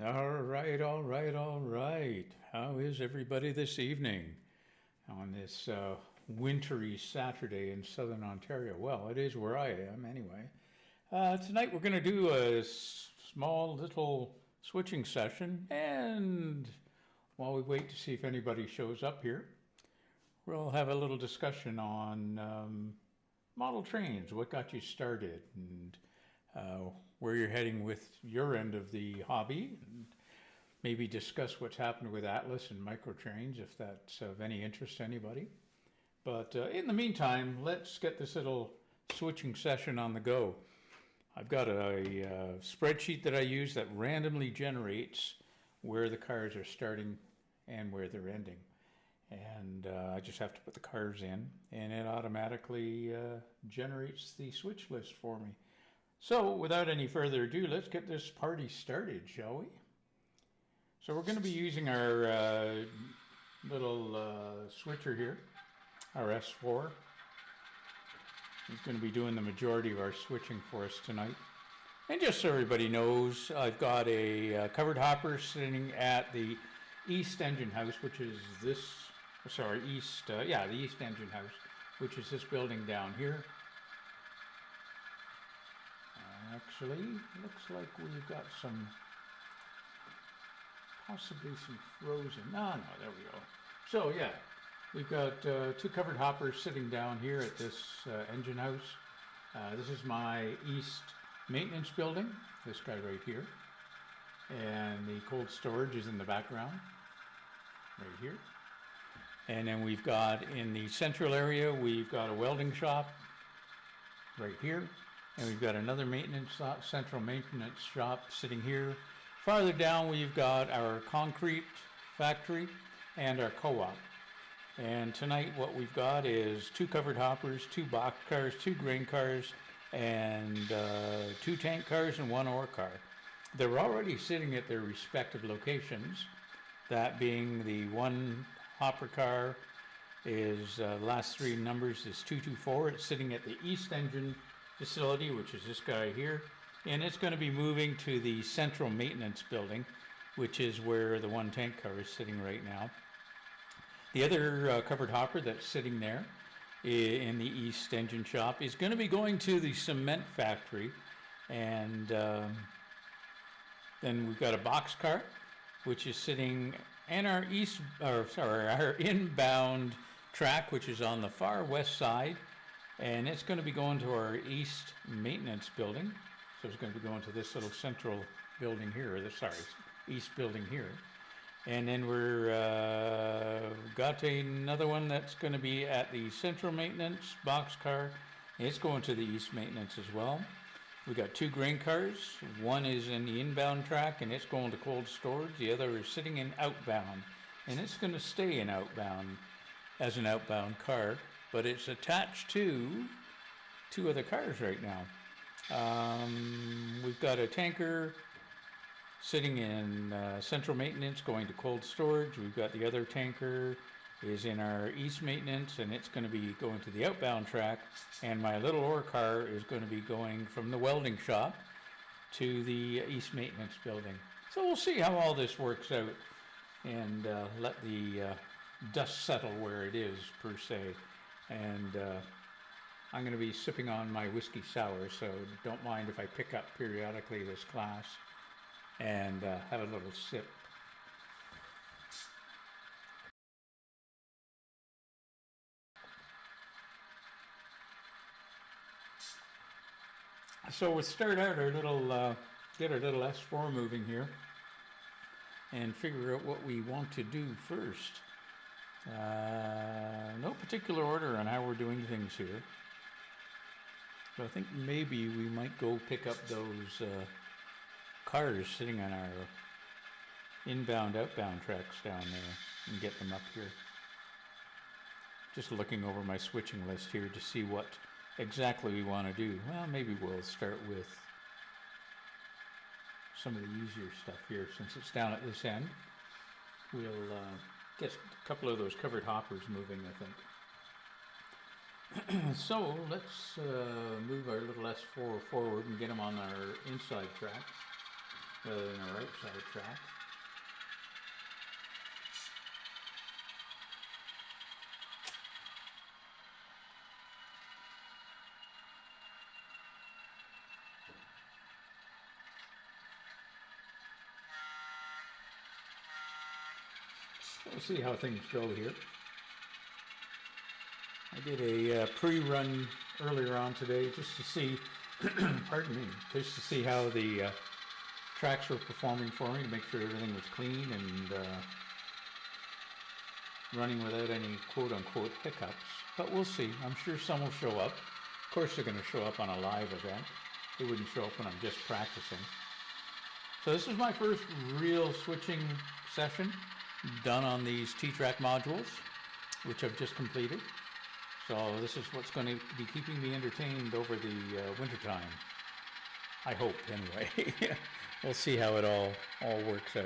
All right, all right, all right. How is everybody this evening on this wintry Saturday in southern Ontario? Well, it is where I am anyway. Tonight we're going to do a small little switching session, and while we wait to see if anybody shows up here, we'll have a little discussion on model trains, what got you started, and where you're heading with your end of the hobby, and maybe discuss what's happened with Atlas and microtrains if that's of any interest to anybody. But in the meantime, let's get this little switching session on the go. I've got a spreadsheet that I use that randomly generates where the cars are starting and where they're ending. And I just have to put the cars in, and it automatically generates the switch list for me. So without any further ado, let's get this party started, shall we? So we're going to be using our little switcher here, our S4. He's going to be doing the majority of our switching for us tonight. And just so everybody knows, I've got a covered hopper sitting at the East Engine House, which is this, the East Engine House, which is this building down here. Actually, looks like we've got possibly some frozen. No, there we go. So yeah, we've got two covered hoppers sitting down here at this engine house. This is my East maintenance building, this guy right here. And the cold storage is in the background, right here. And then we've got in the central area, we've got a welding shop right here. And we've got another central maintenance shop sitting here. Farther down, we've got our concrete factory and our co-op. And tonight, what we've got is two covered hoppers, two box cars, two grain cars, and two tank cars and one ore car. They're already sitting at their respective locations. That being the one hopper car is last three numbers is 224. It's sitting at the East Engine facility, which is this guy here, and it's going to be moving to the central maintenance building, which is where the one tank car is sitting right now. The other covered hopper that's sitting there in the East Engine shop is going to be going to the cement factory, and then we've got a box car which is sitting in our our inbound track, which is on the far west side. And it's going to be going to our East Maintenance building. So it's going to be going to this little central building here, East building here. And then we're got another one that's going to be at the Central Maintenance boxcar. It's going to the East Maintenance as well. We got two grain cars. One is in the inbound track and it's going to cold storage. The other is sitting in outbound. And it's going to stay in outbound as an outbound car. But it's attached to two other cars right now. We've got a tanker sitting in central maintenance going to cold storage. We've got the other tanker is in our East Maintenance, and it's going to be going to the outbound track. And my little ore car is going to be going from the welding shop to the East Maintenance building. So we'll see how all this works out and let the dust settle where it is, per se. And I'm going to be sipping on my whiskey sour, so don't mind if I pick up periodically this glass and have a little sip. So we'll start out our little, get our little S4 moving here and figure out what we want to do first. No particular order on how we're doing things here. But I think maybe we might go pick up those cars sitting on our inbound, outbound tracks down there and get them up here. Just looking over my switching list here to see what exactly we want to do. Well, maybe we'll start with some of the easier stuff here since it's down at this end. We'll get a couple of those covered hoppers moving, I think. So let's move our little S4 forward and get them on our inside track. rather than a right side track. We'll see how things go here. I did a pre-run earlier on today just to see, pardon me, just to see how the tracks were performing for me, to make sure everything was clean and running without any quote-unquote hiccups. But we'll see. I'm sure some will show up. Of course they're going to show up on a live event. They wouldn't show up when I'm just practicing. So this is my first real switching session done on these T-Track modules, which I've just completed. So this is what's going to be keeping me entertained over the winter time. I hope, anyway. We'll see how it all works out.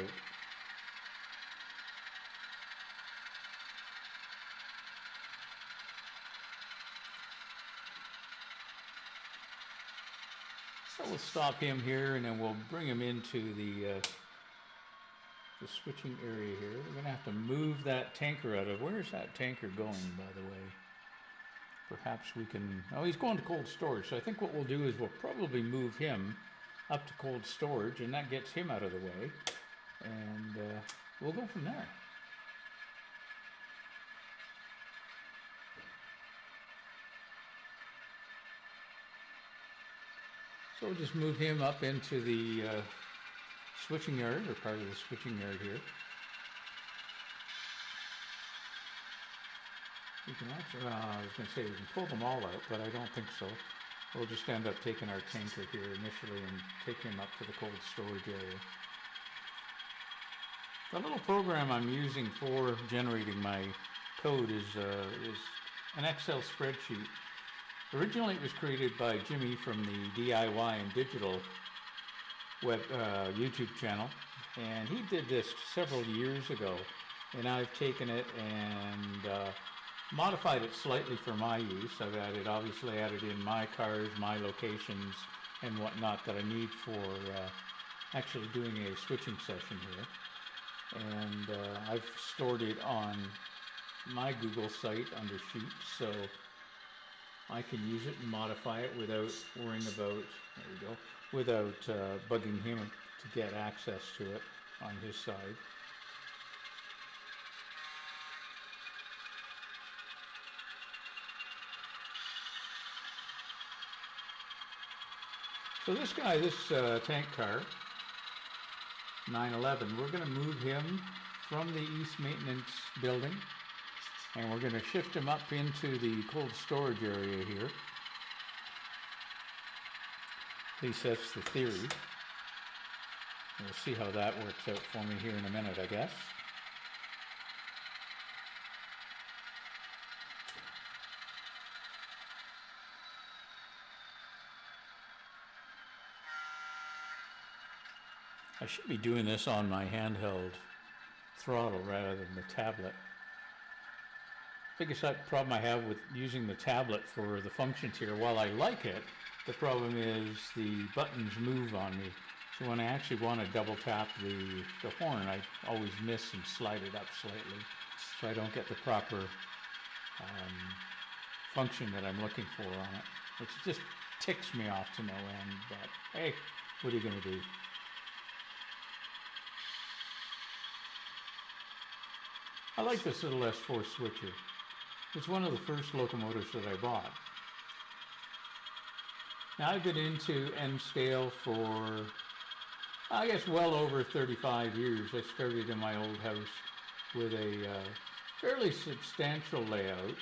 So we'll stop him here, and then we'll bring him into the switching area here. We're going to have to move that tanker out of... Where's that tanker going, by the way? Perhaps we can... Oh, he's going to cold storage. So I think what we'll do is we'll probably move him up to cold storage, and that gets him out of the way. And we'll go from there. So we'll just move him up into the switching yard, or part of the switching yard here. We can actually, I was going to say we can pull them all out, but I don't think so. We'll just end up taking our tanker here initially and take him up to the cold storage area. The little program I'm using for generating my code is an Excel spreadsheet. Originally it was created by Jimmy from the DIY and Digital web YouTube channel, and he did this several years ago, and I've taken it and modified it slightly for my use. I've obviously added in my cars, my locations, and whatnot that I need for actually doing a switching session here. And I've stored it on my Google site under Sheets, so I can use it and modify it without worrying about, there we go, without bugging him to get access to it on his side. So this guy, this tank car, 911, we're going to move him from the East Maintenance building, and we're going to shift him up into the cold storage area here. At least that's the theory. We'll see how that works out for me here in a minute, I guess. I should be doing this on my handheld throttle rather than the tablet. Biggest problem I have with using the tablet for the functions here, while I like it, the problem is the buttons move on me. So when I actually want to double tap the horn, I always miss and slide it up slightly, so I don't get the proper function that I'm looking for on it, which just ticks me off to no end, but hey, what are you going to do? I like this little S4 switcher. It's one of the first locomotives that I bought. Now I've been into N-scale for, I guess, well over 35 years. I started in my old house with a fairly substantial layout,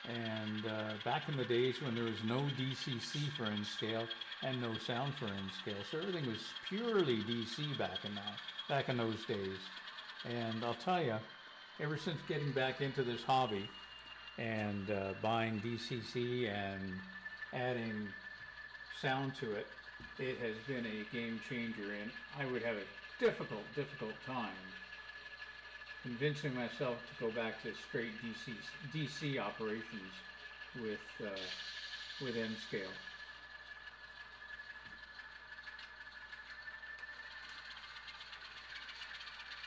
and back in the days when there was no DCC for N-scale and no sound for N-scale, so everything was purely DC back in those days. And I'll tell you, ever since getting back into this hobby and buying DCC and adding sound to it, it has been a game changer, and I would have a difficult time convincing myself to go back to straight DC operations with N-scale.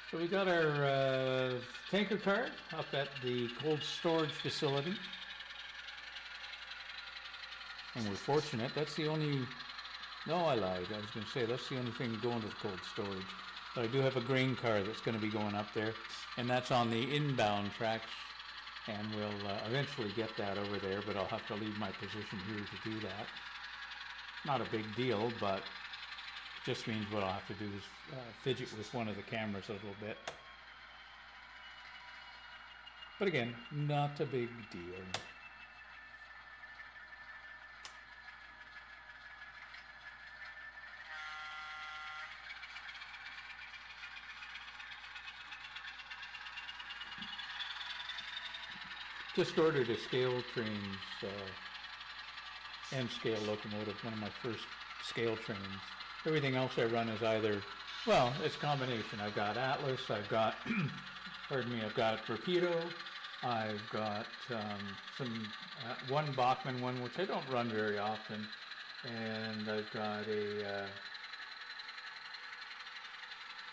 So we got our tanker car up at the cold storage facility. And we're fortunate, that's the only, no, I lied. I was going to say that's the only thing going to the cold storage. But I do have a grain car that's going to be going up there, and that's on the inbound tracks, and we'll eventually get that over there, but I'll have to leave my position here to do that. Not a big deal, but it just means what I'll have to do is fidget with one of the cameras a little bit. But again, not a big deal. Just ordered a Scale Trains N-scale locomotive, one of my first Scale Trains. Everything else I run is either, well, it's a combination. I've got Atlas, I've got, pardon me, I've got Rapido, I've got one Bachmann one, which I don't run very often, and I've got a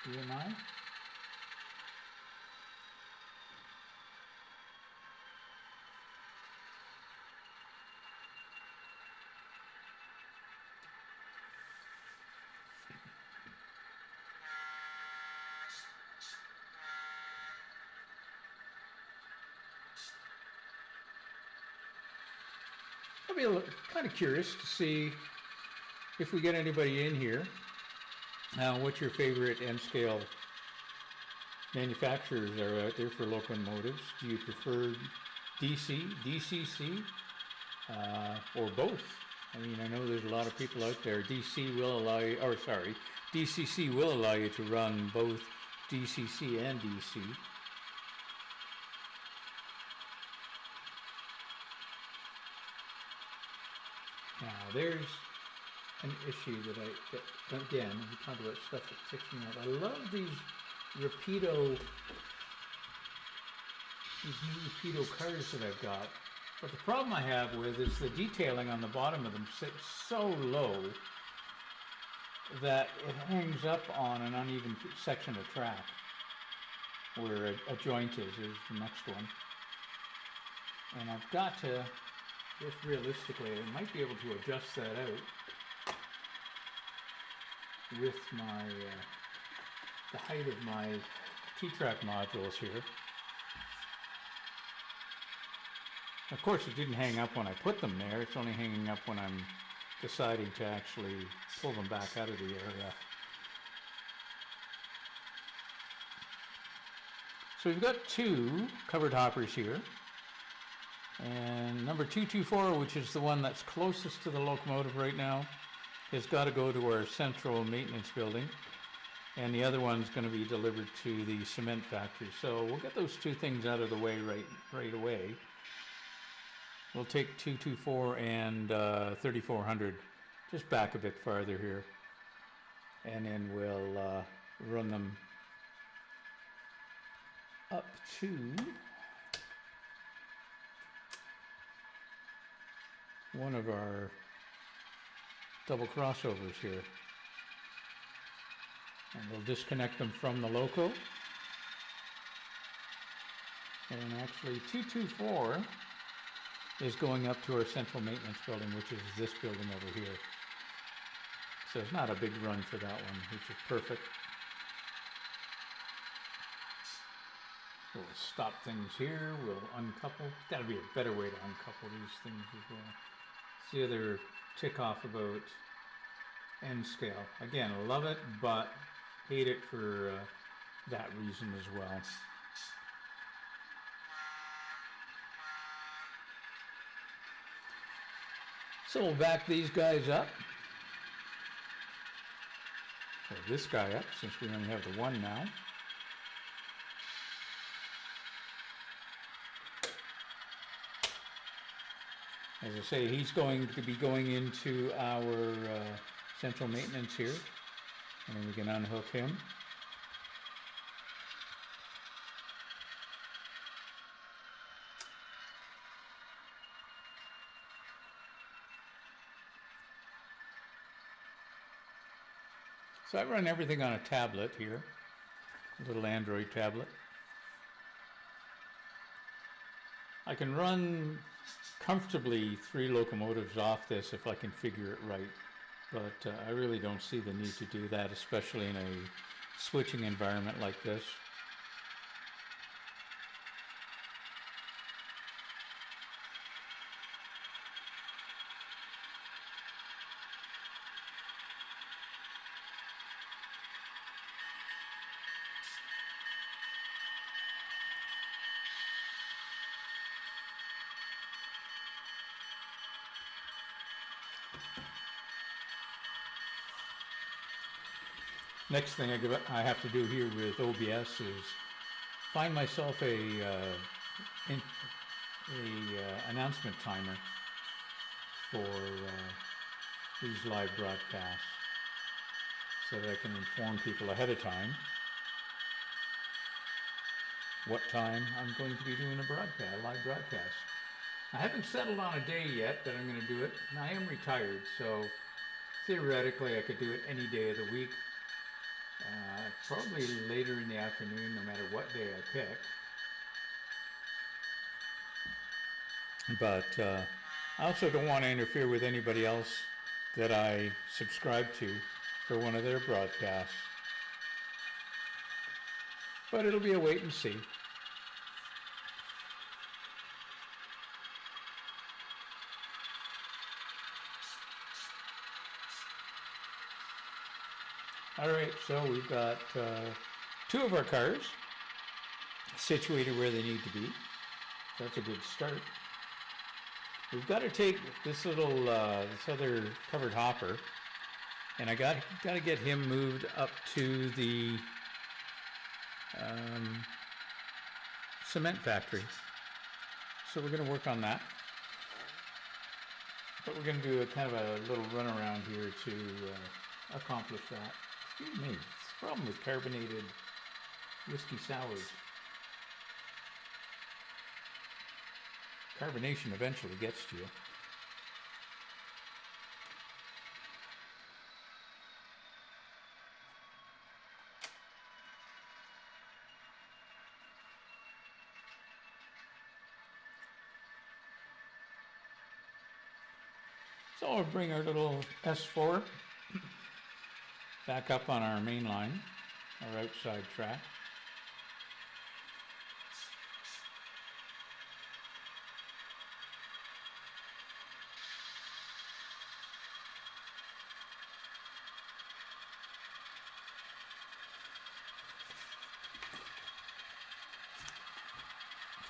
EMI. I'll be kind of curious to see if we get anybody in here. What your favorite N-scale manufacturers are out there for locomotives. Do you prefer DC, DCC, or both? I mean, I know there's a lot of people out there. DCC will allow you to run both DCC and DC. Now, there's an issue that again, we talk about stuff that ticks me off. I love these Rapido, these new Rapido cars that I've got. But the problem I have with is the detailing on the bottom of them sits so low that it hangs up on an uneven section of track where a joint is the next one. And I've got to, just realistically, I might be able to adjust that out with my, the height of my T-track modules here. Of course, it didn't hang up when I put them there. It's only hanging up when I'm deciding to actually pull them back out of the area. So we've got two covered hoppers here. And number 224, which is the one that's closest to the locomotive right now, has got to go to our central maintenance building. And the other one's going to be delivered to the cement factory. So we'll get those two things out of the way right away. We'll take 224 and 3400 just back a bit farther here. And then we'll run them up to one of our double crossovers here. And we'll disconnect them from the loco. And actually 224 is going up to our central maintenance building, which is this building over here. So it's not a big run for that one, which is perfect. We'll stop things here, we'll uncouple. There's got to be a better way to uncouple these things as well. It's the other tick off about N-scale. Again, love it, but hate it for that reason as well. So we'll back these guys up. Or this guy up, since we only have the one now. As I say, he's going to be going into our central maintenance here. And then we can unhook him. So I run everything on a tablet here. little Android tablet. I can run comfortably 3 locomotives off this if I can figure it right, but I really don't see the need to do that, especially in a switching environment like this. Next thing I have to do here with OBS is find myself a announcement timer for these live broadcasts, so that I can inform people ahead of time what time I'm going to be doing a live broadcast. I haven't settled on a day yet that I'm going to do it. I am retired, so theoretically I could do it any day of the week. Probably later in the afternoon, no matter what day I pick. But I also don't want to interfere with anybody else that I subscribe to for one of their broadcasts. But it'll be a wait and see. All right, so we've got 2 of our cars situated where they need to be. That's a good start. We've got to take this little, this other covered hopper, and I got to get him moved up to the cement factory. So we're going to work on that. But we're going to do a kind of a little run around here to accomplish that. Excuse me, it's the problem with carbonated whiskey sours. Carbonation eventually gets to you. So I'll bring our little S4 back up on our main line, our outside track.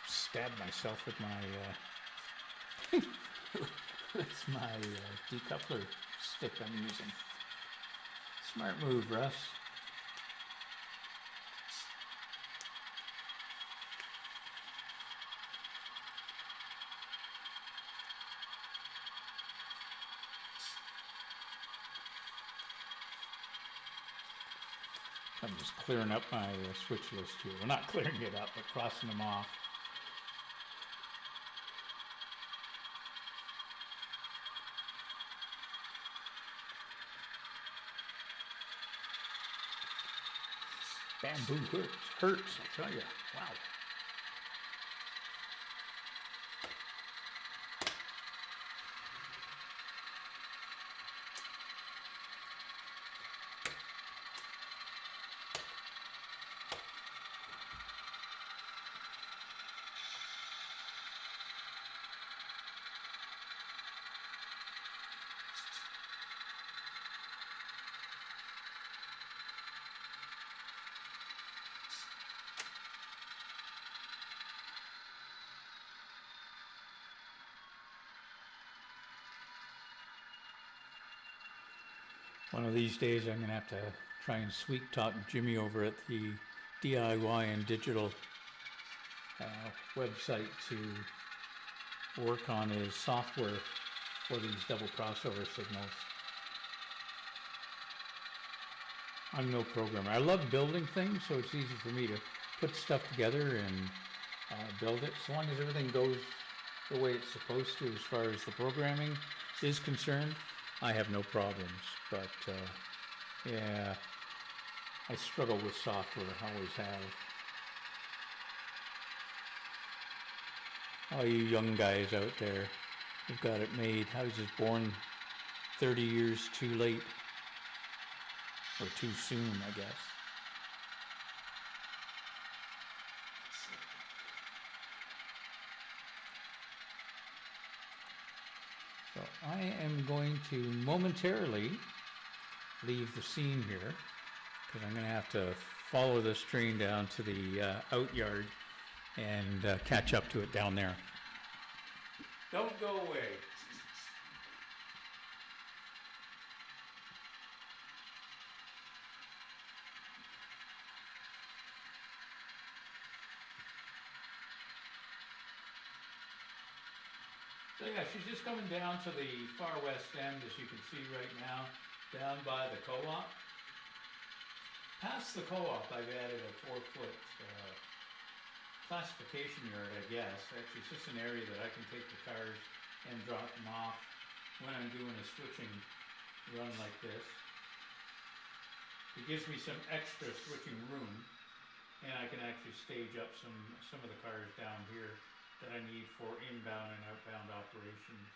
Stabbed myself with my with my decoupler stick I'm using. Smart move, Russ. I'm just clearing up my switch list here. Well, not clearing it up, but crossing them off. Bamboo hurts, I tell you. Wow. One of these days I'm going to have to try and sweet talk Jimmy over at the DIY and digital website to work on his software for these double crossover signals. I'm no programmer. I love building things, so it's easy for me to put stuff together and build it. So long as everything goes the way it's supposed to as far as the programming is concerned, I have no problems. But yeah, I struggle with software, always have. All you young guys out there who've got it made, I was just born 30 years too late, or too soon, I guess. So I am going to momentarily leave the scene here because I'm going to have to follow this train down to the out yard and catch up to it down there. Don't go away. So yeah, she's just coming down to the far west end, as you can see right now, down by the co-op. Past the co-op, I've added a 4-foot classification yard, I guess. Actually, it's just an area that I can take the cars and drop them off when I'm doing a switching run like this. It gives me some extra switching room, and I can actually stage up some of the cars down here that I need for inbound and outbound operations.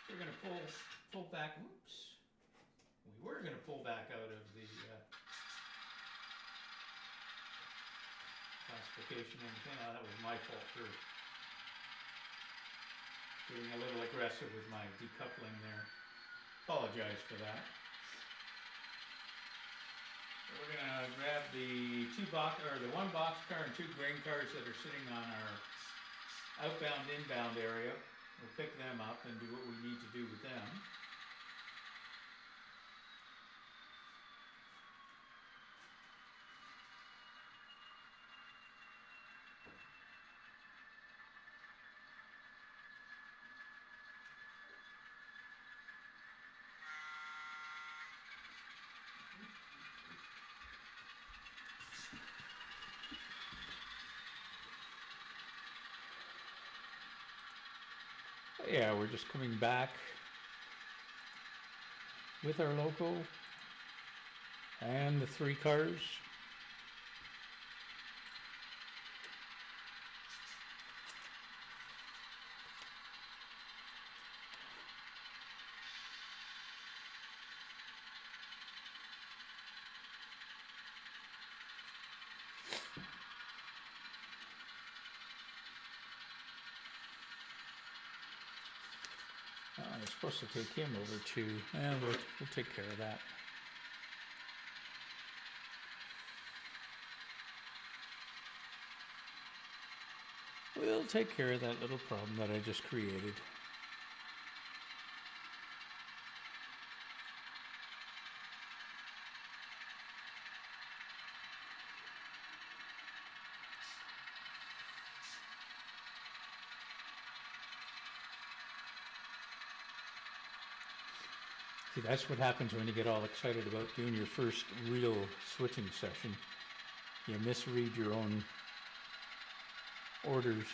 So we're going to pull back. Oops. We were going to pull back out of the classification and thing. Oh, that was my fault for getting a little aggressive with my decoupling there. Apologize for that. So we're gonna grab the the one box car and 2 grain cars that are sitting on our outbound inbound area. We'll pick them up and do what we need to do with them. Yeah, we're just coming back with our local and the 3 cars. I'm supposed to take him over too. We'll take care of that. We'll take care of that little problem that I just created. See, that's what happens when you get all excited about doing your first real switching session. You misread your own orders.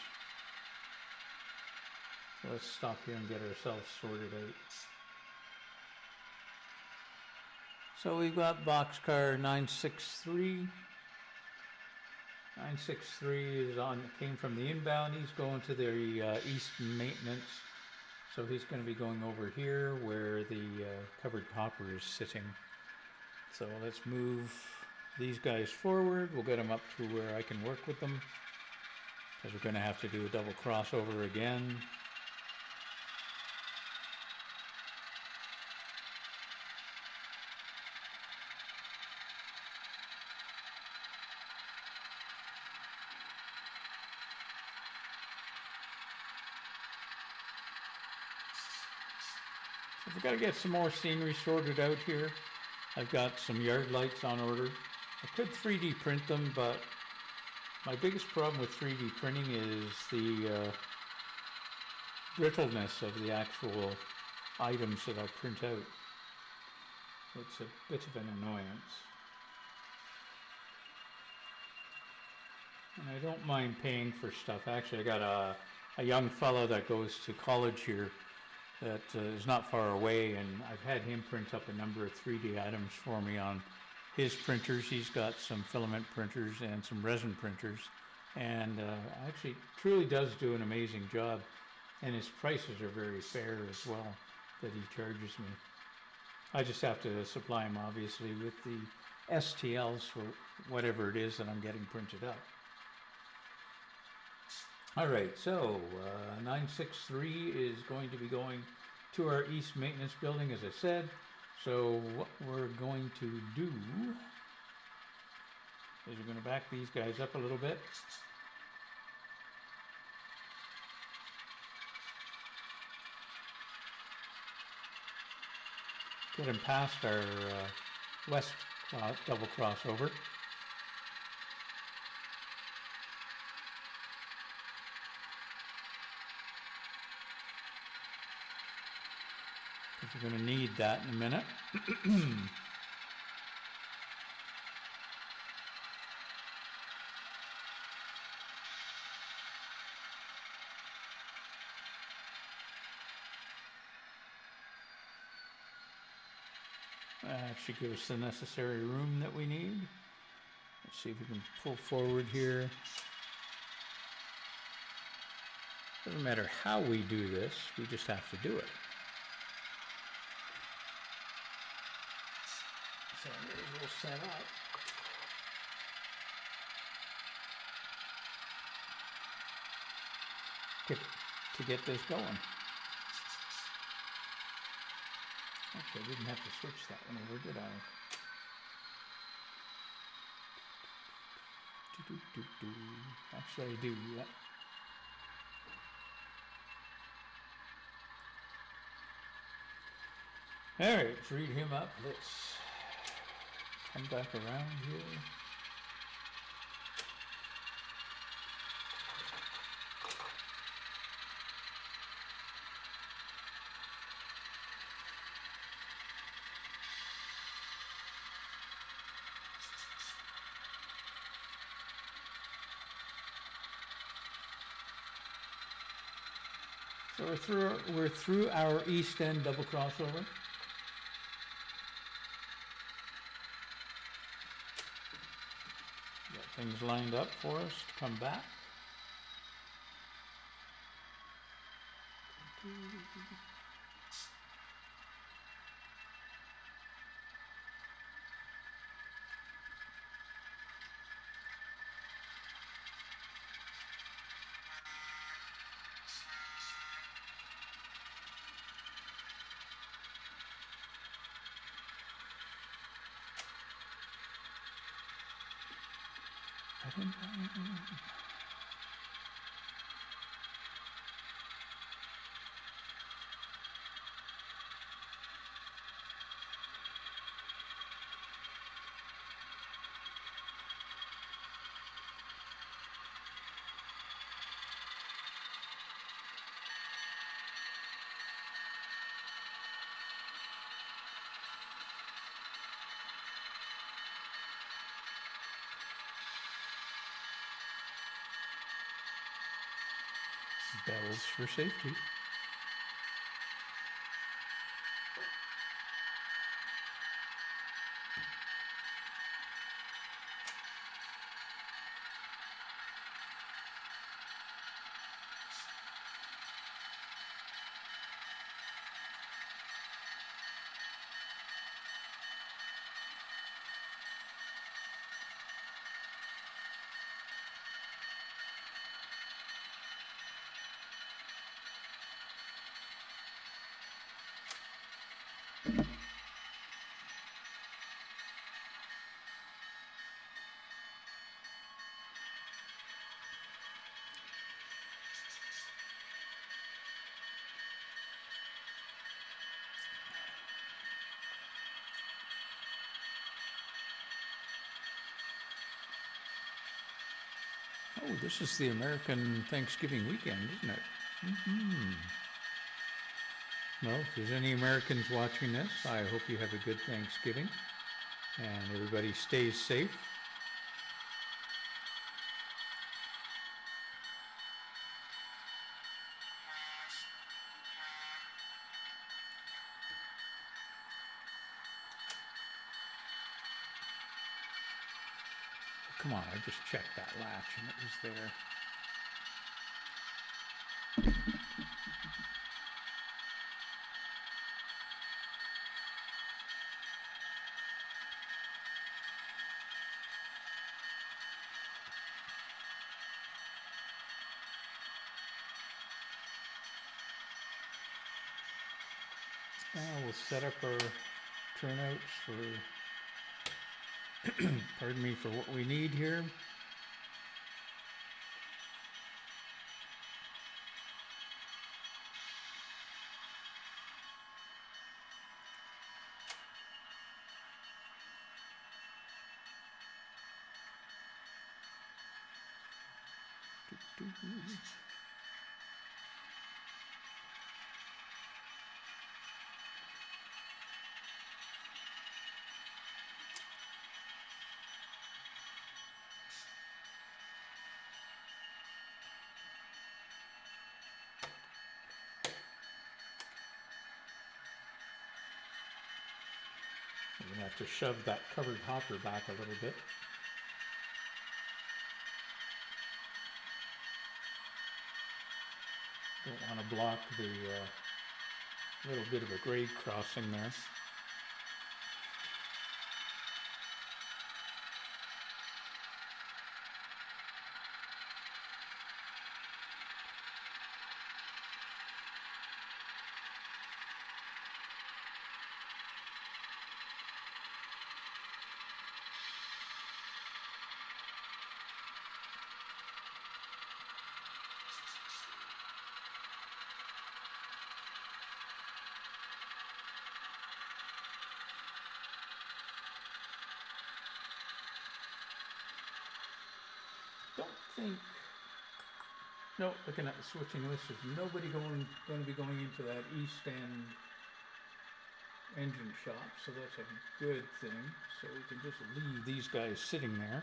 So let's stop here and get ourselves sorted out. So we've got boxcar 963. 963 came from the inbound. He's going to the east maintenance. So he's going to be going over here where the covered copper is sitting. So let's move these guys forward. We'll get them up to where I can work with them, because we're going to have to do a double crossover again. I've got to get some more scenery sorted out here. I've got some yard lights on order. I could 3D print them, but my biggest problem with 3D printing is the brittleness of the actual items that I print out. It's a bit of an annoyance. I don't mind paying for stuff. Actually, I got a young fellow that goes to college here that is not far away, and I've had him print up a number of 3D items for me on his printers. He's got some filament printers and some resin printers, and actually truly does do an amazing job, and his prices are very fair as well that he charges me. I just have to supply him obviously with the STLs for whatever it is that I'm getting printed up. All right, so 963 is going to be going to our East Maintenance Building, as I said. So what we're going to do is we're going to back these guys up a little bit. Get them past our west double crossover. We're going to need that in a minute. That should give us the necessary room that we need. Let's see if we can pull forward here. Doesn't matter how we do this, we just have to do it. So we'll set up. To get this going. Actually, I didn't have to switch that one over, did I? Actually, I do, yeah. All right, freed him up. Let's come back around here. So we're through our east end double crossover. Got things lined up for us to come back. Bells for safety. Oh, this is the American Thanksgiving weekend, isn't it? Mm-hmm. Well, if there's any Americans watching this, I hope you have a good Thanksgiving and everybody stays safe. come on, I just checked that latch and it was there. Now we'll set up our turnouts for, pardon me, for what we need here. We're going to have to shove that covered hopper back a little bit. Don't want to block the little bit of a grade crossing there. Don't think, no, looking at the switching list, there's nobody going to be going into that east end engine shop, so that's a good thing. So we can just leave these guys sitting there.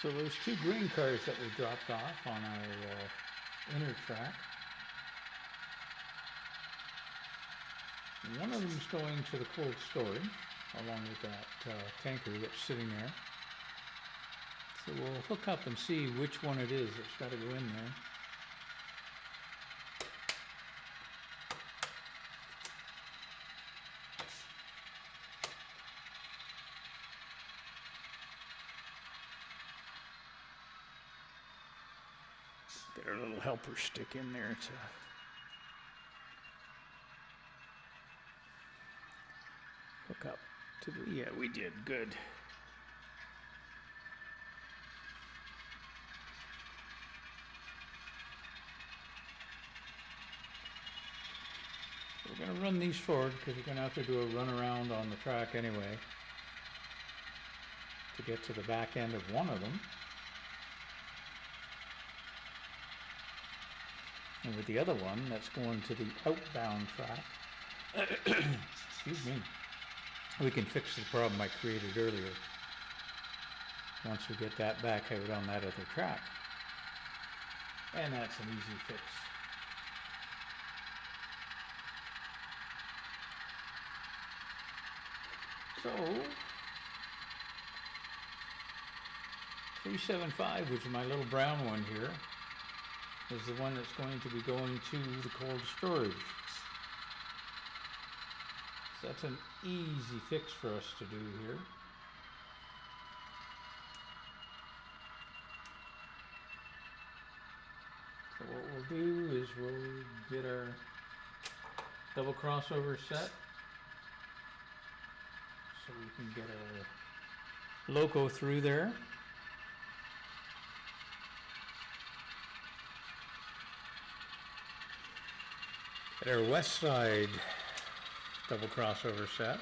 So those two green cars that we dropped off on our inner track, one of them's going to the cold storage along with that tanker that's sitting there. So we'll hook up and see which one it is that's got to go in there. Get our little helper stick in there to hook up to the, yeah, we did good. We're going to run these forward because we're going to have to do a run around on the track anyway to get to the back end of one of them. And with the other one, that's going to the outbound track, excuse me, we can fix the problem I created earlier once we get that back out on that other track. And that's an easy fix. So, 375, which is my little brown one here, is the one that's going to be going to the cold storage. So that's an easy fix for us to do here. So what we'll do is we'll get our double crossover set so we can get our loco through there. Get our west side double crossover set.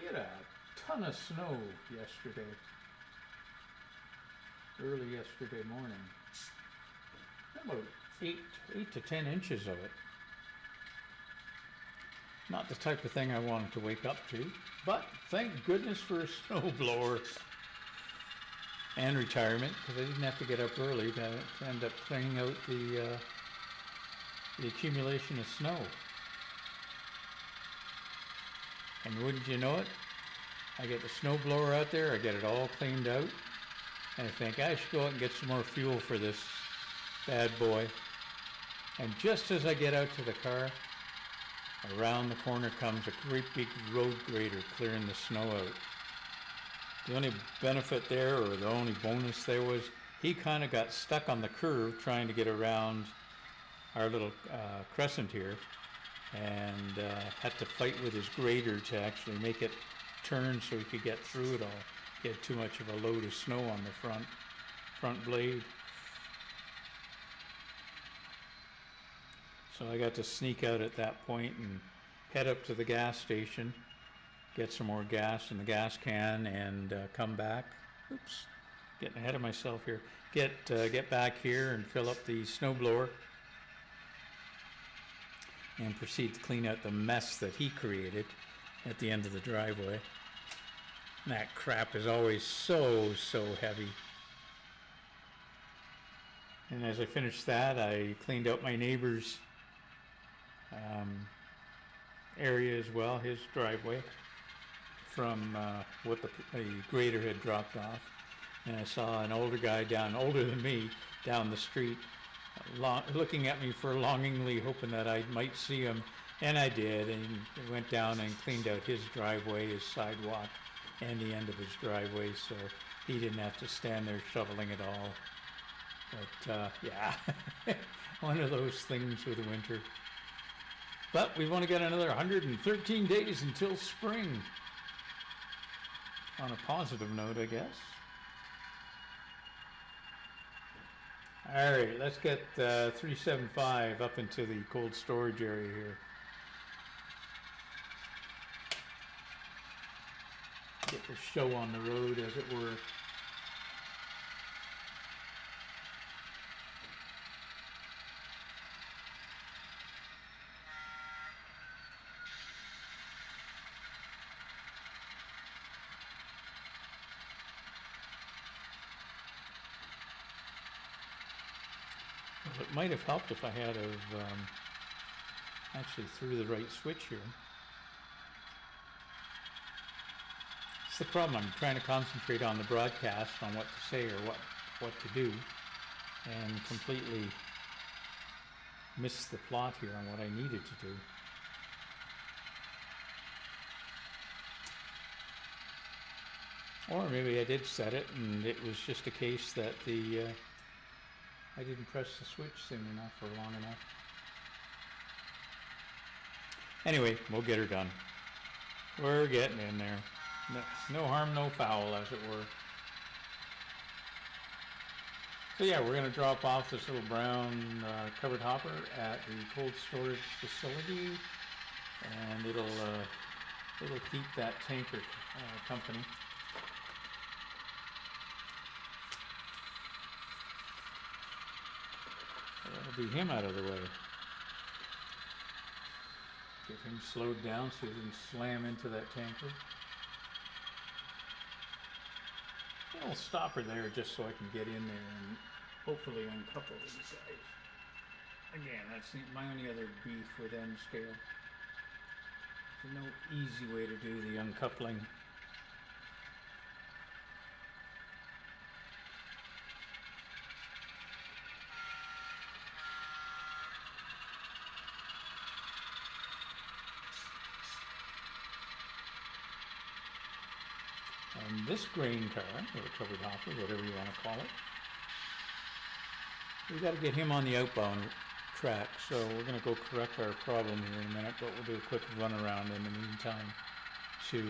We had a ton of snow yesterday, early yesterday morning. About 8 to 10 inches of it. Not the type of thing I wanted to wake up to, but thank goodness for a snowblower and retirement, because I didn't have to get up early to end up cleaning out the accumulation of snow. And wouldn't you know it, I get the snowblower out there, I get it all cleaned out, and I think I should go out and get some more fuel for this bad boy. And just as I get out to the car, around the corner comes a great big road grader clearing the snow out. The only benefit there, or the only bonus there, was he kind of got stuck on the curve trying to get around our little crescent here, and had to fight with his grader to actually make it turn so he could get through it all. He had too much of a load of snow on the front blade. So I got to sneak out at that point and head up to the gas station, get some more gas in the gas can, and come back. Oops, getting ahead of myself here. Get back here and fill up the snowblower, and proceed to clean out the mess that he created at the end of the driveway. And that crap is always so heavy. And as I finished that, I cleaned out my neighbor's area as well, his driveway, from what the grader had dropped off. And I saw an older guy older than me, down the street, looking at me for longingly, hoping that I might see him. And I did, and I went down and cleaned out his driveway, his sidewalk, and the end of his driveway, so he didn't have to stand there shoveling it all. But yeah, one of those things with the winter. But we've only got another 113 days until spring. On a positive note, I guess. All right, let's get 375 up into the cold storage area here. Get the show on the road, as it were. Well, it might have helped if I had actually threw the right switch here. It's the problem. I'm trying to concentrate on the broadcast, on what to say or what to do, and completely miss the plot here on what I needed to do. Or maybe I did set it and it was just a case that I didn't press the switch soon enough or long enough. Anyway, we'll get her done. We're getting in there. No harm, no foul, as it were. So yeah, we're going to drop off this little brown covered hopper at the cold storage facility, and it'll keep that tanker company. That'll be him out of the way. Get him slowed down so he doesn't slam into that tanker. I'll stop her there just so I can get in there and hopefully uncouple these guys. Again, that's my only other beef with N scale. There's no easy way to do the uncoupling. And this grain car, or covered hopper, whatever you want to call it, we've got to get him on the outbound track. So we're going to go correct our problem here in a minute, but we'll do a quick run around in the meantime to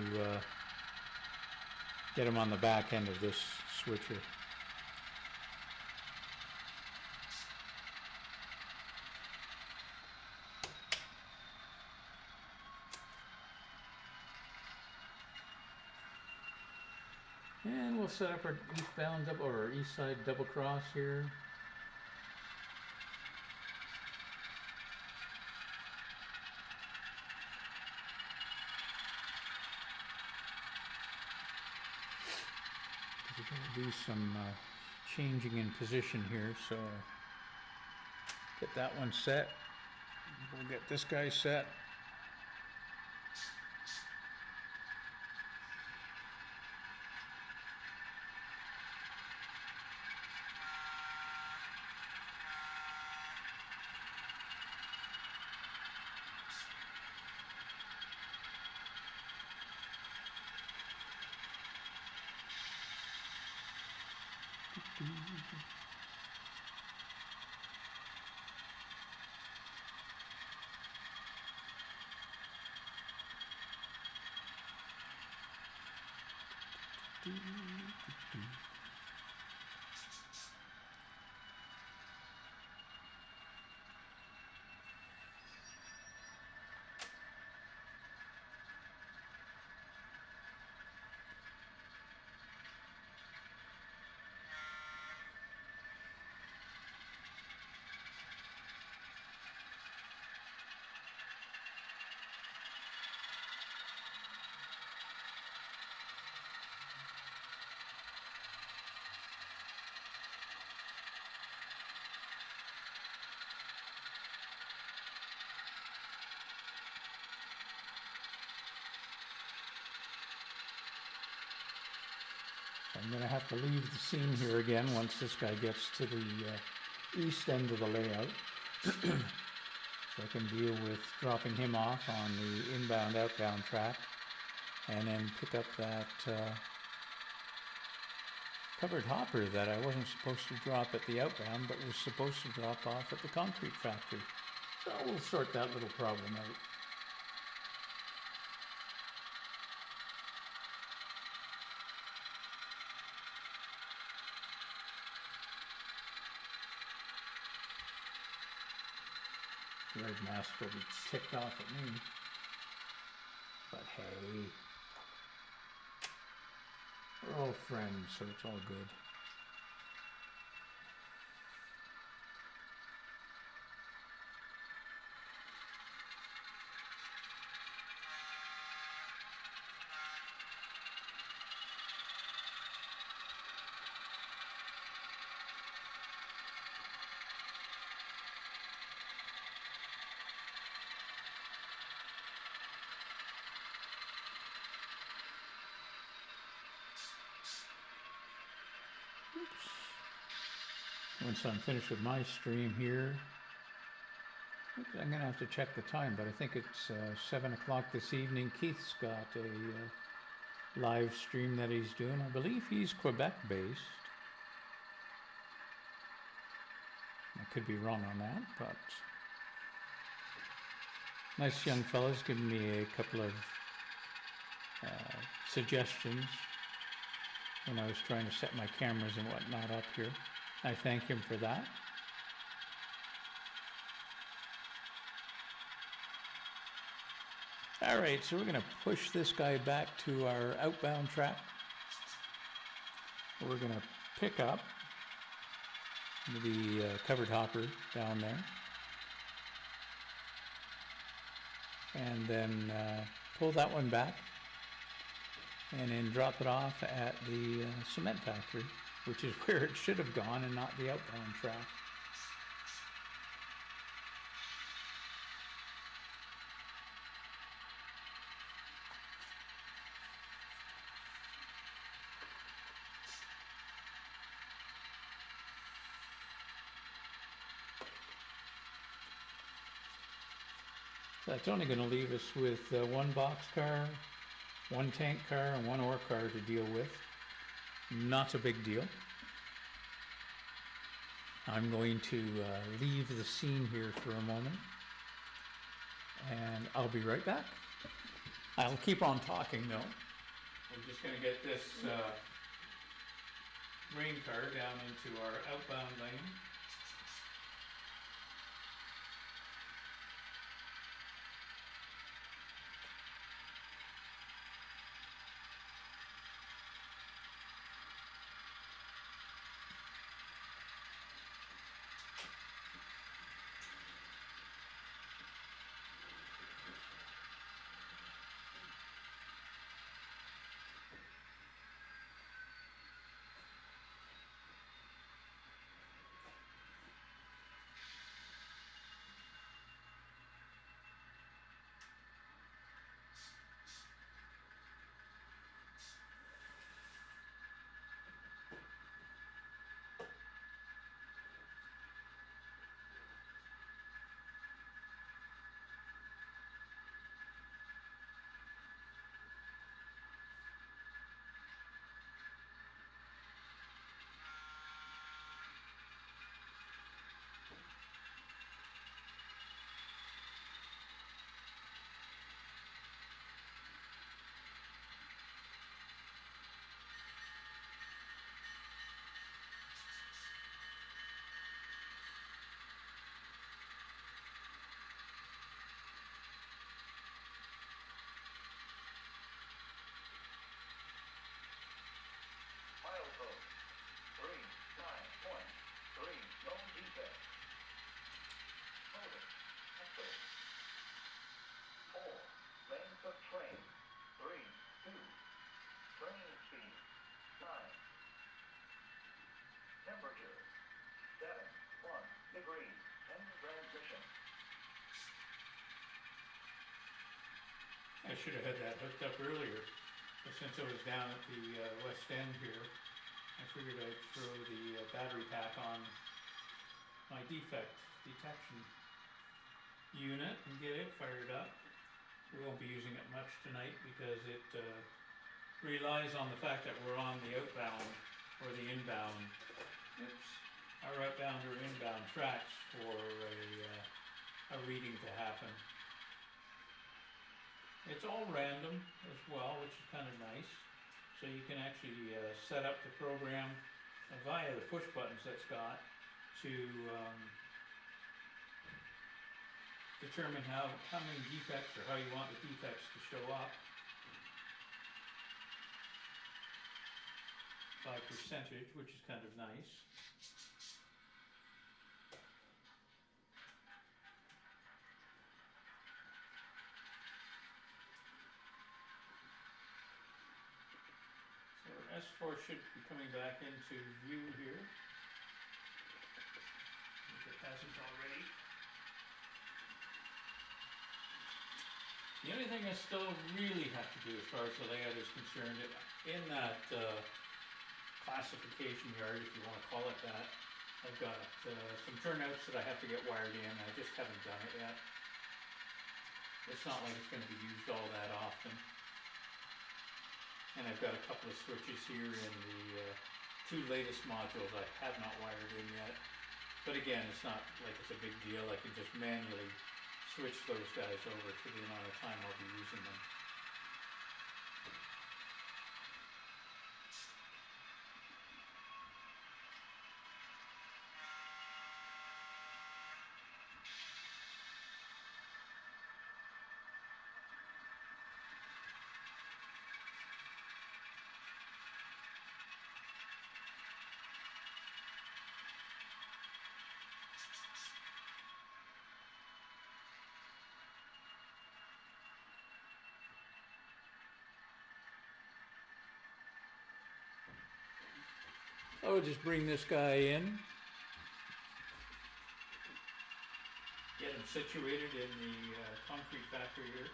get him on the back end of this switcher. And we'll set up our eastbound double or east side double cross here. We're going to do some changing in position here, so get that one set. We'll get this guy set. I'm going to have to leave the scene here again once this guy gets to the east end of the layout. So I can deal with dropping him off on the inbound outbound track and then pick up that covered hopper that I wasn't supposed to drop at the outbound but was supposed to drop off at the concrete factory. So we'll sort that little problem out. Yardmaster will be ticked off at me, but hey, we're all friends, so it's all good. Once I'm finished with my stream here, I'm going to have to check the time, but I think it's 7 o'clock this evening. Keith's got a live stream that he's doing. I believe he's Quebec based. I could be wrong on that, but nice young fella's giving me a couple of suggestions when I was trying to set my cameras and whatnot up here. I thank him for that. All right, so we're going to push this guy back to our outbound track. We're going to pick up the covered hopper down there. And then pull that one back and then drop it off at the cement factory, which is where it should have gone and not the outbound track. That's only going to leave us with one box car, one tank car, and one ore car to deal with. Not a big deal. I'm going to leave the scene here for a moment, and I'll be right back. I'll keep on talking though. We're just going to get this grain car down into our outbound lane. I should have had that hooked up earlier, but since I was down at the west end here, I figured I'd throw the battery pack on my defect detection unit and get it fired up. We won't be using it much tonight because it relies on the fact that we're on the outbound or the inbound, our outbound or inbound tracks for a reading to happen. It's all random as well, which is kind of nice. So you can actually set up the program via the push buttons that's got to determine how many defects or how you want the defects to show up by percentage, which is kind of nice. S4 should be coming back into view here, if it hasn't already. The only thing I still really have to do as far as the layout is concerned, in that classification yard, if you want to call it that, I've got some turnouts that I have to get wired in. I just haven't done it yet. It's not like it's going to be used all that often. And I've got a couple of switches here in the two latest modules I have not wired in yet. But again, it's not like it's a big deal. I can just manually switch those guys over for the amount of time I'll be using them. I'll just bring this guy in, get him situated in the concrete factory here.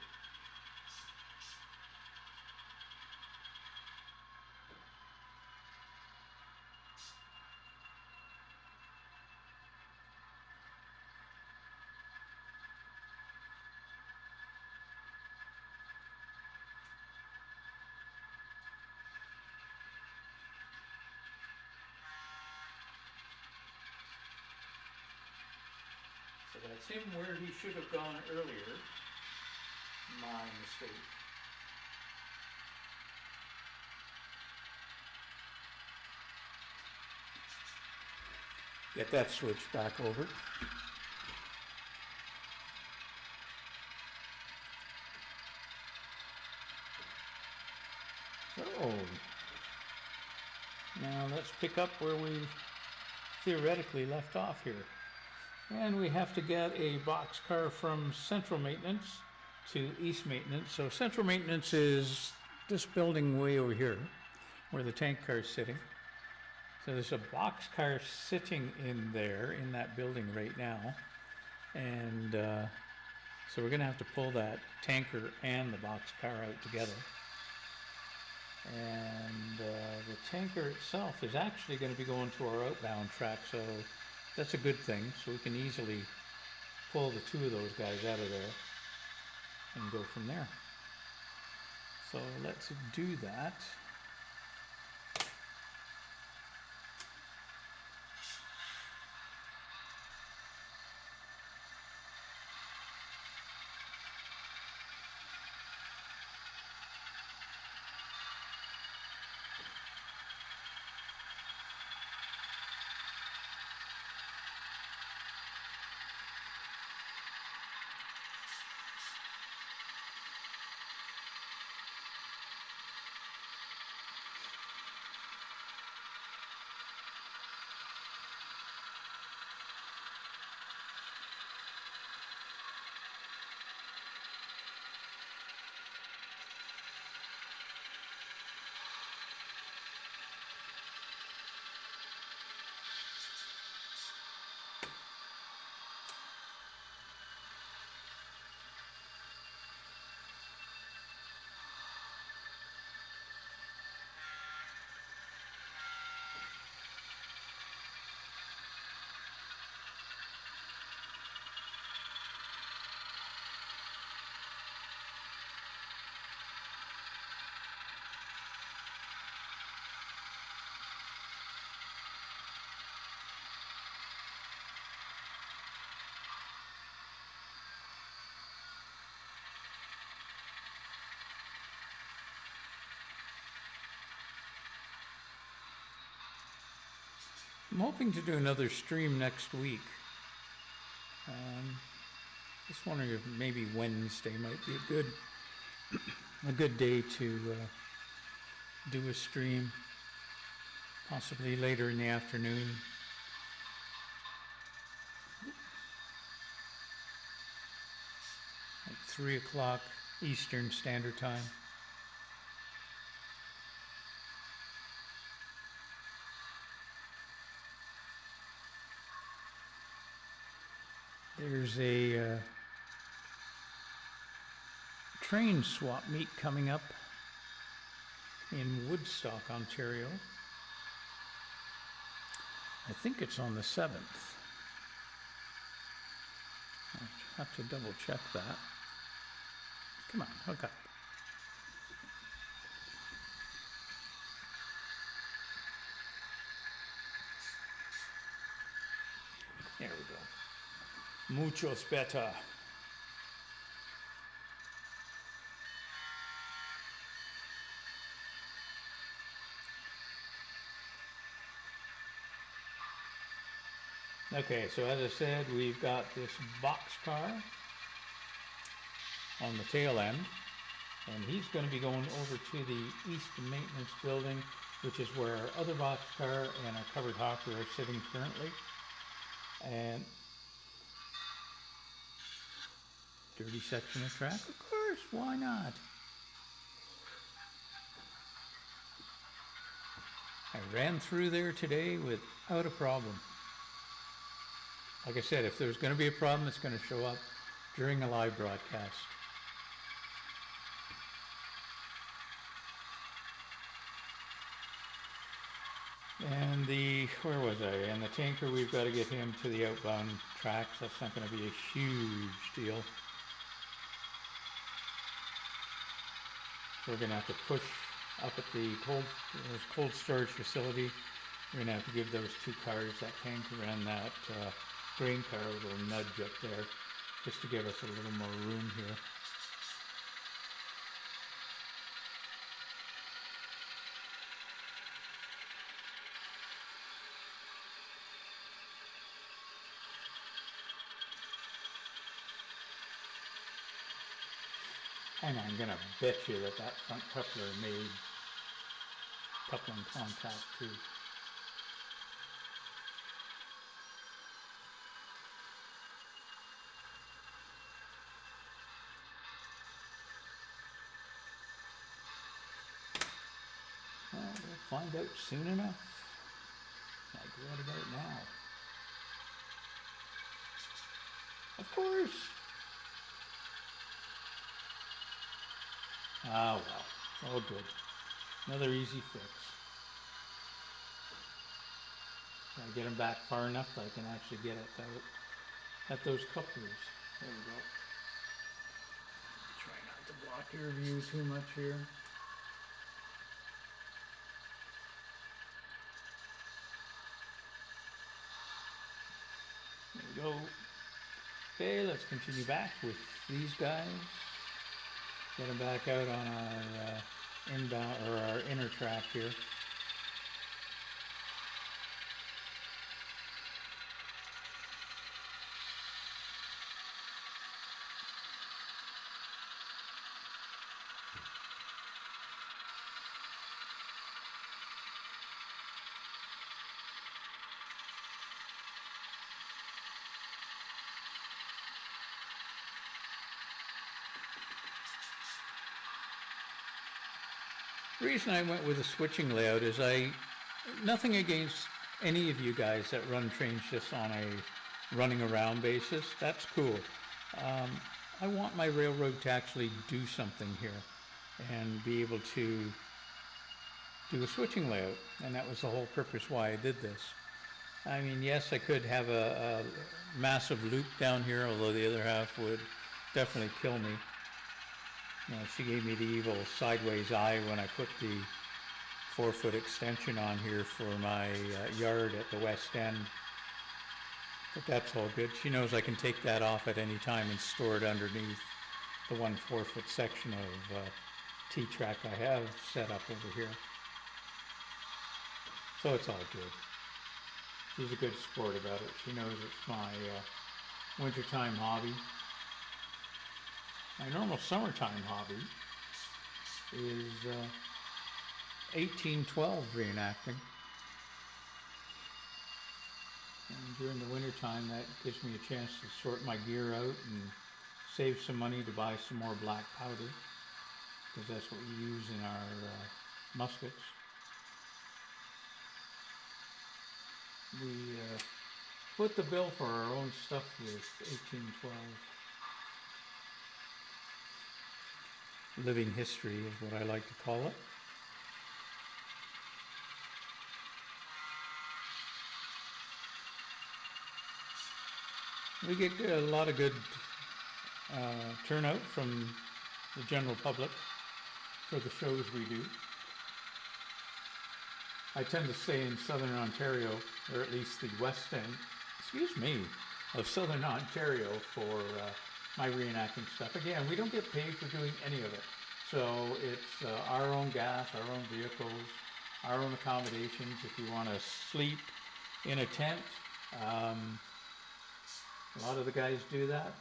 So that's him where he should have gone earlier. My mistake. Get that switch back over. So, now let's pick up where we theoretically left off here. And we have to get a boxcar from Central Maintenance to East Maintenance. So Central Maintenance is this building way over here, where the tank car is sitting. So there's a boxcar sitting in there, in that building right now. And so we're gonna have to pull that tanker and the boxcar out together. And the tanker itself is actually gonna be going to our outbound track, so that's a good thing, so we can easily pull the two of those guys out of there and go from there. So let's do that. I'm hoping to do another stream next week. Just wondering if maybe Wednesday might be a good day to do a stream, possibly later in the afternoon. Like 3 o'clock Eastern Standard Time. There's a train swap meet coming up in Woodstock, Ontario. I think it's on the 7th. I'll have to double check that. Come on, hook up. There we go. Muchos better. Okay, so as I said, we've got this boxcar on the tail end, and he's going to be going over to the East Maintenance Building, which is where our other boxcar and our covered hopper are sitting currently. And dirty section of track, of course, why not? I ran through there today without a problem. Like I said, if there's going to be a problem, it's going to show up during a live broadcast. And where was I? And the tanker, we've got to get him to the outbound tracks. That's not going to be a huge deal. So we're going to have to push up at the cold storage facility. We're going to have to give those 2 cars, that tanker and that grain car, a little nudge up there, just to give us a little more room here. And I'm going to bet you that front coupler made coupling contact too. Well, we'll find out soon enough. Like, what about now? Of course. Ah, well, it's all good. Another easy fix. Gotta get them back far enough that I can actually get at those couplers. There we go. Try not to block your view too much here. There we go. Okay, let's continue back with these guys. Get them back out on our inbound or our inner track here. The reason I went with a switching layout is nothing against any of you guys that run trains just on a running around basis. That's cool. I want my railroad to actually do something here and be able to do a switching layout. And that was the whole purpose why I did this. I mean, yes, I could have a massive loop down here, although the other half would definitely kill me. You know, she gave me the evil sideways eye when I put the 4-foot extension on here for my yard at the west end. But that's all good. She knows I can take that off at any time and store it underneath the 1 4-foot section of T-track I have set up over here. So it's all good. she's a good sport about it. She knows it's my wintertime hobby. My normal summertime hobby is 1812 reenacting. And during the wintertime, that gives me a chance to sort my gear out and save some money to buy some more black powder, because that's what we use in our muskets. We foot the bill for our own stuff with 1812. Living history is what I like to call it. We get a lot of good turnout from the general public for the shows we do. I tend to stay in southern Ontario, or at least the west end, of southern Ontario for my reenacting stuff. Again, we don't get paid for doing any of it. So it's our own gas, our own vehicles, our own accommodations. If you want to sleep in a tent, a lot of the guys do that.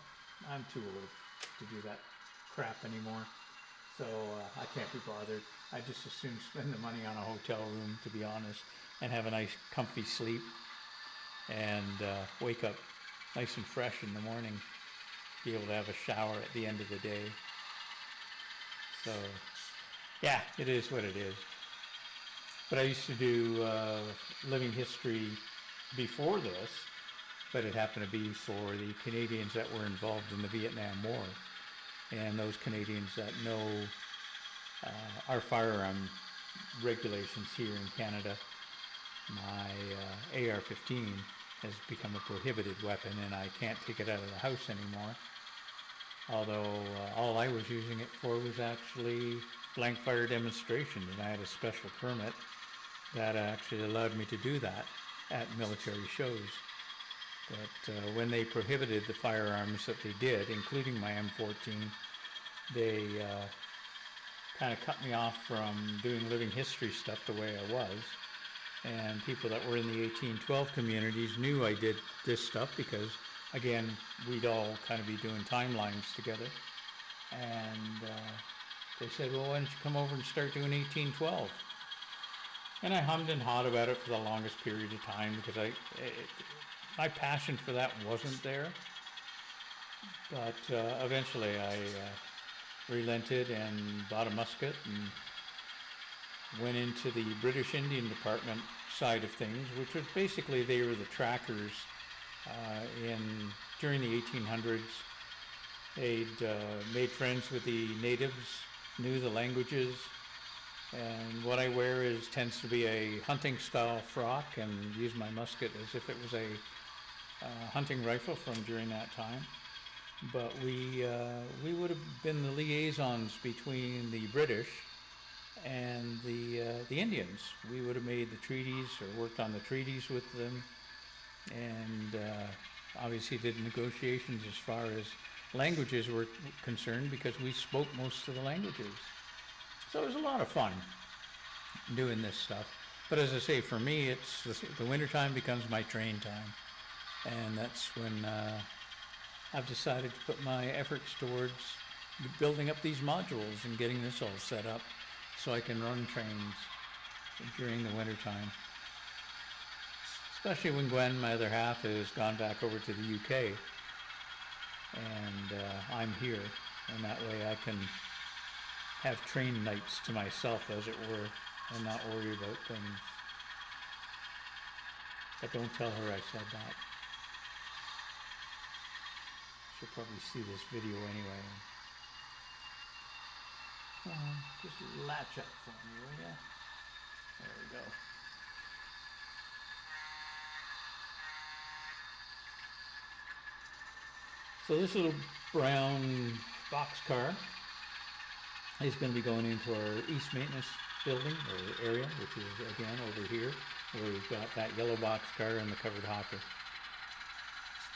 I'm too old to do that crap anymore. So I can't be bothered. I just as soon spend the money on a hotel room, to be honest, and have a nice comfy sleep and wake up nice and fresh in the morning, be able to have a shower at the end of the day. So yeah, it is what it is. But I used to do living history before this, but it happened to be for the Canadians that were involved in the Vietnam War. And those Canadians that know our firearm regulations here in Canada, my AR-15 has become a prohibited weapon and I can't take it out of the house anymore. Although all I was using it for was actually blank fire demonstration, and I had a special permit that actually allowed me to do that at military shows. But when they prohibited the firearms that they did, including my M14, they kind of cut me off from doing living history stuff the way I was. And people that were in the 1812 communities knew I did this stuff because, again, we'd all kind of be doing timelines together. And they said, well, why don't you come over and start doing 1812? And I hummed and hawed about it for the longest period of time because my passion for that wasn't there. But eventually I relented and bought a musket and went into the British Indian Department side of things, which was basically they were the trackers during the 1800s. They'd made friends with the natives, knew the languages, and what I wear tends to be a hunting style frock and use my musket as if it was a hunting rifle from during that time. But we would have been the liaisons between the British and the Indians. We would have made the treaties or worked on the treaties with them, and obviously did negotiations as far as languages were concerned because we spoke most of the languages. So it was a lot of fun doing this stuff. But as I say, for me, it's the wintertime becomes my train time, and that's when I've decided to put my efforts towards building up these modules and getting this all set up so I can run trains during the wintertime. Especially when Gwen, my other half, has gone back over to the UK and I'm here, and that way I can have train nights to myself, as it were, and not worry about things. But don't tell her I said that. She'll probably see this video anyway. Just latch up for me, will ya? There we go. So this little brown boxcar is going to be going into our East Maintenance building or area, which is again over here, where we've got that yellow boxcar and the covered hopper.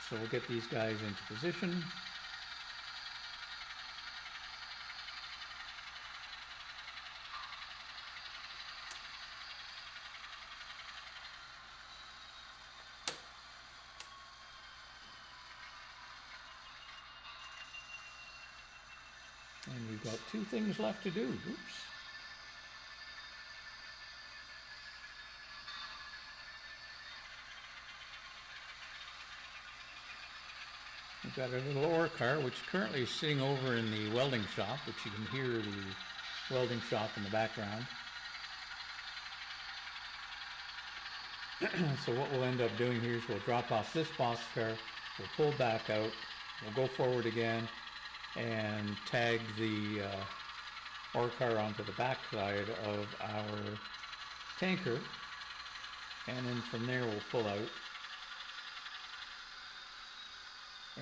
So we'll get these guys into position. we've got 2 things left to do. Oops. We've got a little ore car, which currently is sitting over in the welding shop, which you can hear the welding shop in the background. So what we'll end up doing here is we'll drop off this boxcar, we'll pull back out, we'll go forward again, and tag the ore car onto the back side of our tanker, and then from there we'll pull out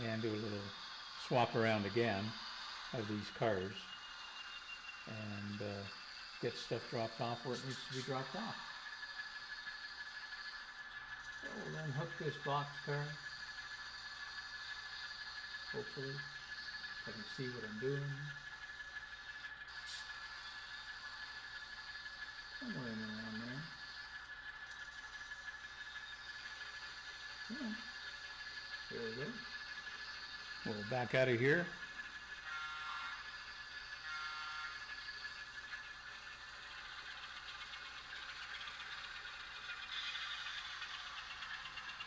and do a little swap around again of these cars and get stuff dropped off where it needs to be dropped off. So we'll then hook this boxcar. Hopefully I can see what I'm doing. Somewhere in around there. Yeah. There we go. We'll back out of here.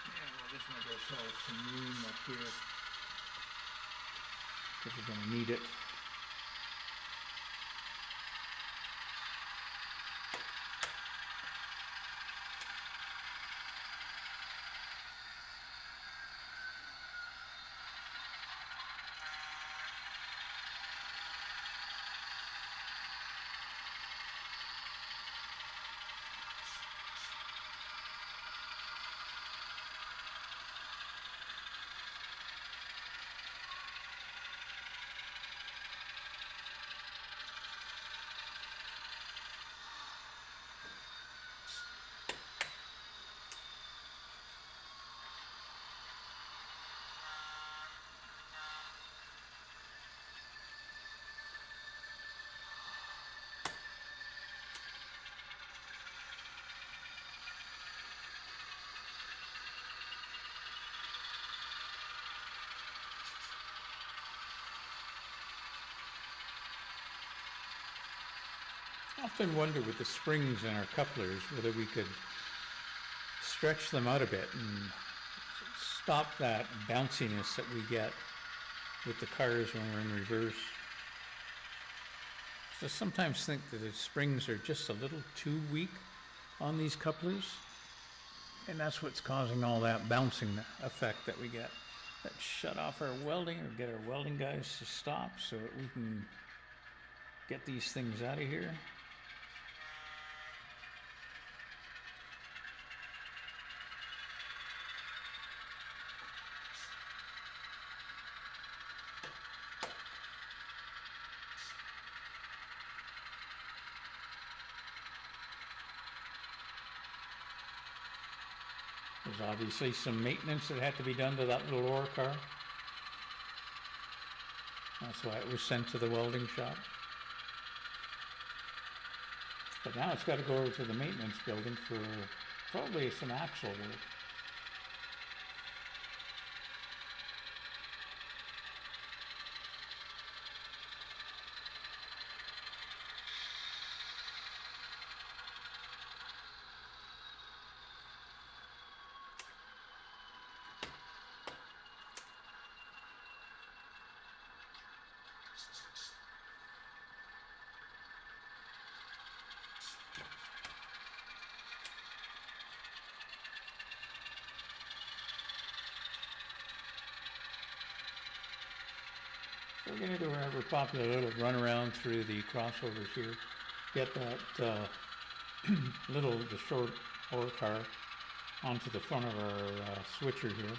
And we'll just make ourselves some room up here because we're going to need it. I often wonder with the springs in our couplers whether we could stretch them out a bit and stop that bounciness that we get with the cars when we're in reverse. So I sometimes think that the springs are just a little too weak on these couplers, and that's what's causing all that bouncing effect that we get. Let's shut off our welding or get our welding guys to stop so that we can get these things out of here. There's obviously some maintenance that had to be done to that little ore car. That's why it was sent to the welding shop. But now it's got to go over to the maintenance building for probably some axle work. We're going to do our ever popular little run around through the crossovers here. Get that the short ore car onto the front of our switcher here.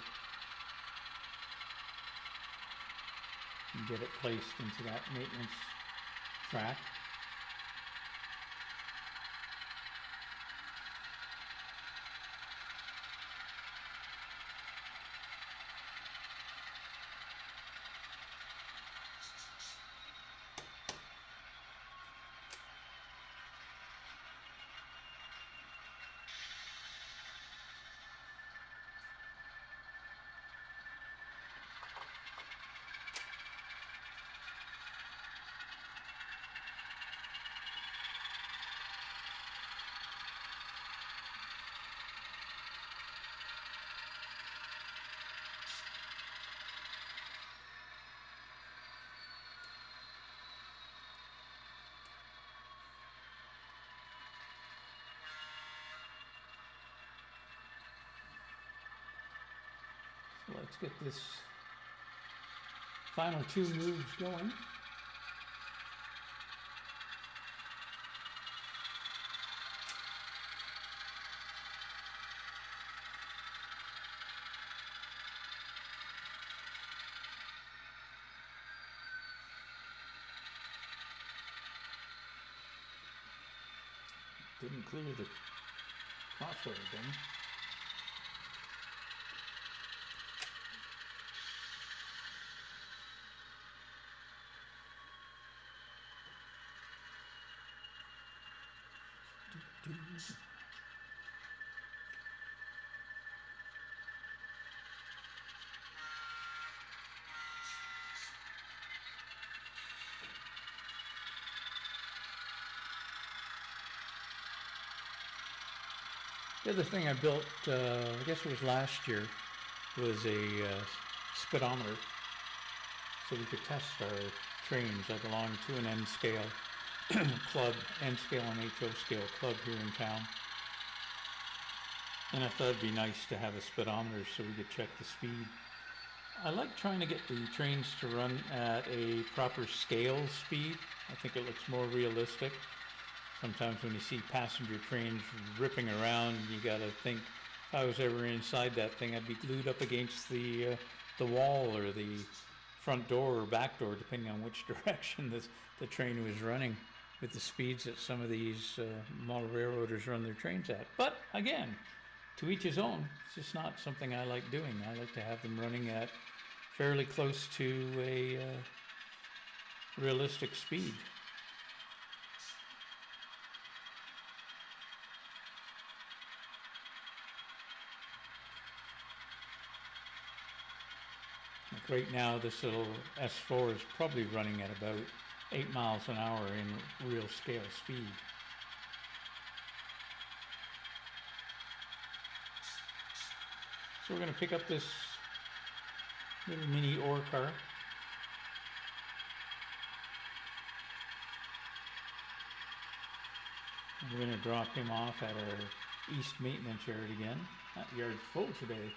And get it placed into that maintenance track. let's get this final two moves going. Didn't clear the crossover thing. The other thing I built, I guess it was last year, was a speedometer, so we could test our trains. I belong to an N scale club, N scale and HO scale club here in town. And I thought it'd be nice to have a speedometer so we could check the speed. I like trying to get the trains to run at a proper scale speed. I think it looks more realistic. Sometimes when you see passenger trains ripping around, you gotta think, if I was ever inside that thing, I'd be glued up against the wall or the front door or back door, depending on which direction the train was running, with the speeds that some of these model railroaders run their trains at. But again, to each his own. It's just not something I like doing. I like to have them running at fairly close to a realistic speed. Like right now, this little S4 is probably running at about 8 miles an hour in real scale speed. So we're going to pick up this little mini ore car. And we're going to drop him off at our east maintenance yard again. That yard's full today.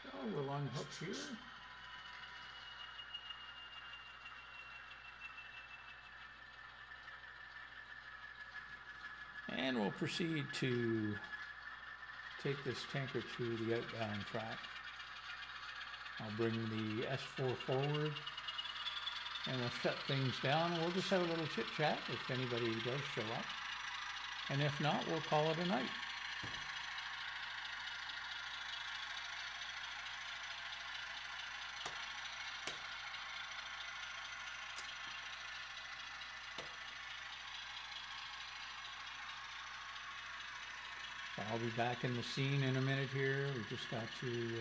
So we'll unhook here. And we'll proceed to take this tanker to the outbound track. I'll bring the S4 forward and we'll shut things down. We'll just have a little chit chat if anybody does show up. And if not, we'll call it a night. I'll be back in the scene in a minute here. We just got to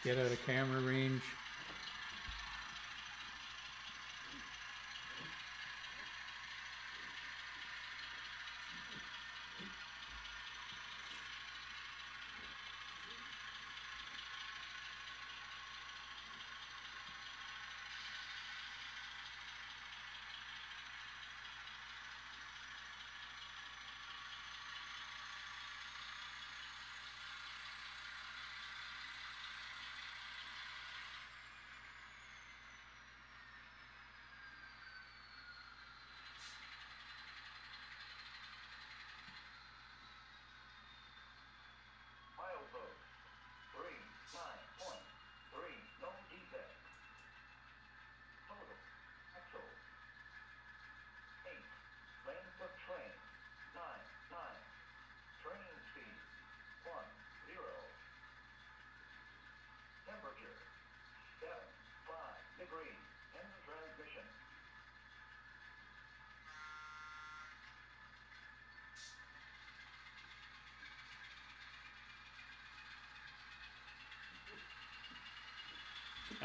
get out of camera range.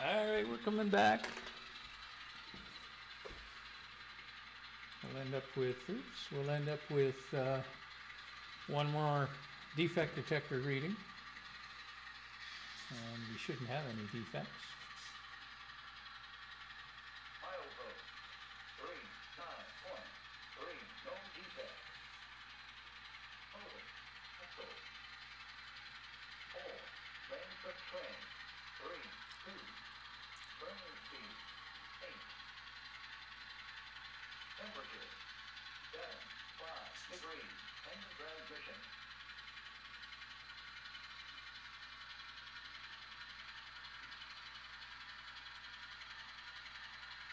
All right, we're coming back. We'll end up with one more defect detector reading. And we shouldn't have any defects. Milepost 39.3, no defect. Over, echo. 4, length of train, 3, 2. Burning speed, 8. Temperature, 7, 5 degrees, engine transmission.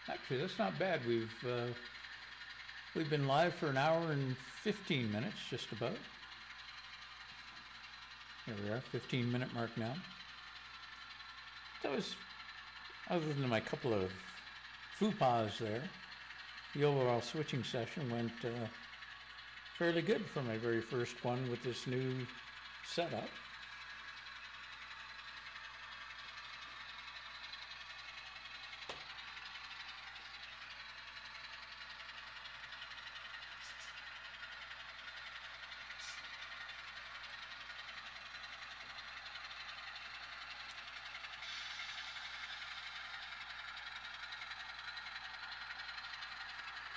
Actually, that's not bad. We've been live for an hour and 15 minutes, just about. There we are, 15-minute mark now. That was, other than my couple of faux pas there, the overall switching session went fairly good for my very first one with this new setup.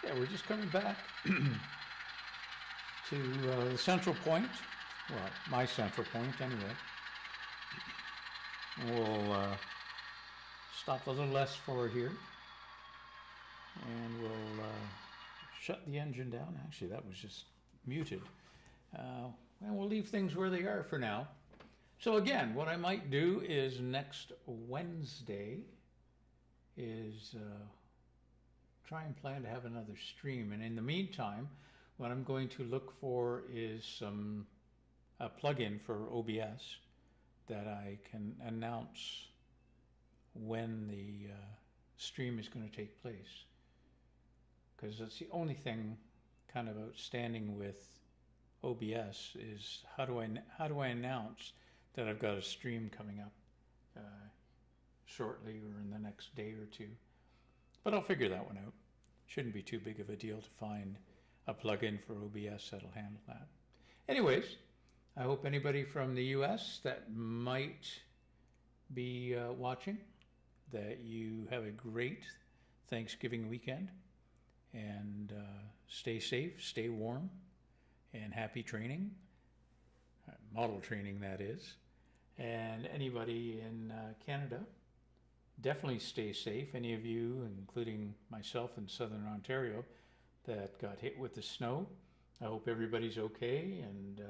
Yeah, we're just coming back to the central point. Well, my central point anyway. We'll stop a little S4 here. And we'll shut the engine down. Actually, that was just muted. And we'll leave things where they are for now. So again, what I might do is next Wednesday is try and plan to have another stream. And in the meantime, what I'm going to look for is some plugin for OBS that I can announce when the stream is going to take place. Because that's the only thing kind of outstanding with OBS is how do I announce that I've got a stream coming up shortly or in the next day or two. But I'll figure that one out. Shouldn't be too big of a deal to find a plugin for OBS that'll handle that. Anyways, I hope anybody from the US that might be watching, that you have a great Thanksgiving weekend, and stay safe, stay warm, and happy training, model training that is. And anybody in Canada, definitely stay safe. Any of you, including myself in Southern Ontario, that got hit with the snow, I hope everybody's okay, and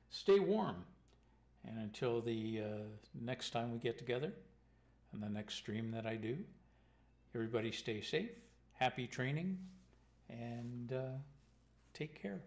stay warm. And until the next time we get together, and the next stream that I do, everybody stay safe, happy training, and take care.